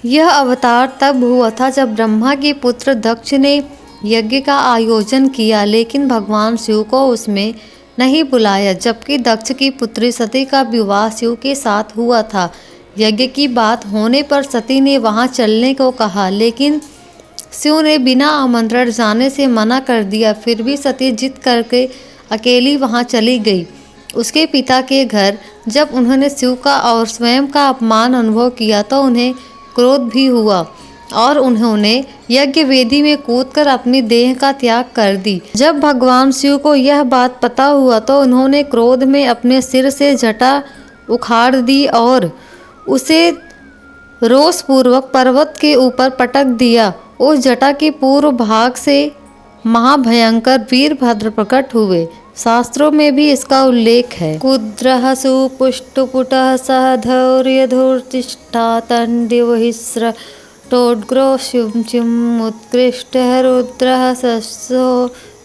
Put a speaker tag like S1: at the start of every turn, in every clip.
S1: यह अवतार तब हुआ था जब ब्रह्मा के पुत्र दक्ष ने यज्ञ का आयोजन किया, लेकिन भगवान शिव को उसमें नहीं बुलाया, जबकि दक्ष की पुत्री सती का विवाह शिव के साथ हुआ था। यज्ञ की बात होने पर सती ने वहां चलने को कहा, लेकिन शिव ने बिना आमंत्रण जाने से मना कर दिया। फिर भी सती जिद करके अकेली वहां चली गई उसके पिता के घर। जब उन्होंने शिव का और स्वयं का अपमान अनुभव किया तो उन्हें क्रोध भी हुआ और उन्होंने यज्ञ वेदी में कूदकर अपनी देह का त्याग कर दी। जब भगवान शिव को यह बात पता हुआ तो उन्होंने क्रोध में अपने सिर से जटा उखाड़ दी और उसे रोषपूर्वक पर्वत के ऊपर पटक दिया। उस जटा के पूर्व भाग से महाभयंकर वीरभद्र प्रकट हुए। शास्त्रों में भी इसका उल्लेख है। कुद्रः सुपुष्टपुटः सह धैर्यधूर्तिष्ठा तण्डिवहिस्र टोड्ग्रो शुचिम् उत्कृष्टः रुद्रः सस्यो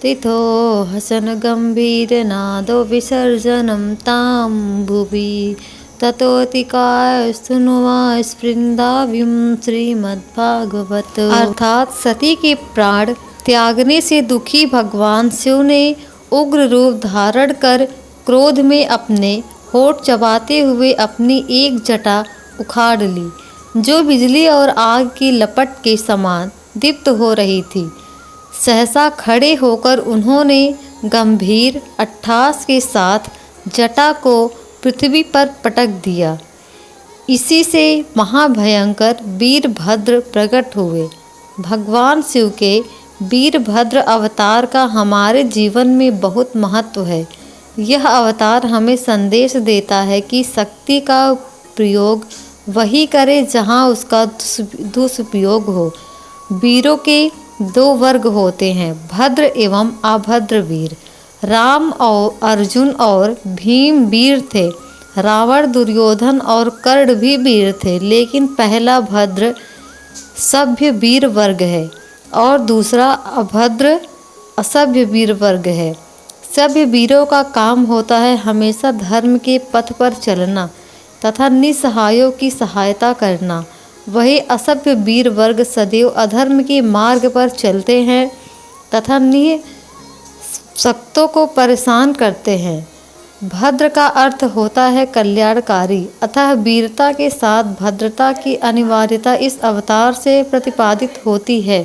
S1: तिथो हसन गंभीरनादो विसर्जनं तां भुवि ततोतिकाय सुनुवा स्पृंदाव्युं श्रीमद्भागवत। अर्थात सती के प्राण त्यागने से दुखी भगवान शिव ने उग्र रूप धारण कर क्रोध में अपने होठ चबाते हुए अपनी एक जटा उखाड़ ली, जो बिजली और आग की लपट के समान दीप्त हो रही थी। सहसा खड़े होकर उन्होंने गंभीर अट्टहास के साथ जटा को पृथ्वी पर पटक दिया। इसी से महाभयंकर वीरभद्र प्रकट हुए। भगवान शिव के वीरभद्र अवतार का हमारे जीवन में बहुत महत्व है। यह अवतार हमें संदेश देता है कि शक्ति का प्रयोग वही करे जहाँ उसका दुष्प्रयोग हो। वीरों के दो वर्ग होते हैं, भद्र एवं अभद्र वीर। राम और अर्जुन और भीम वीर थे। रावण, दुर्योधन और कर्ण भी वीर थे, लेकिन पहला भद्र सभ्य वीर वर्ग है और दूसरा अभद्र असभ्य वीर वर्ग है। सभ्य वीरों का काम होता है हमेशा धर्म के पथ पर चलना तथा निसहायों की सहायता करना। वही असभ्य वीर वर्ग सदैव अधर्म के मार्ग पर चलते हैं तथा निःशक्तों को परेशान करते हैं। भद्र का अर्थ होता है कल्याणकारी, अतः वीरता के साथ भद्रता की अनिवार्यता इस अवतार से प्रतिपादित होती है।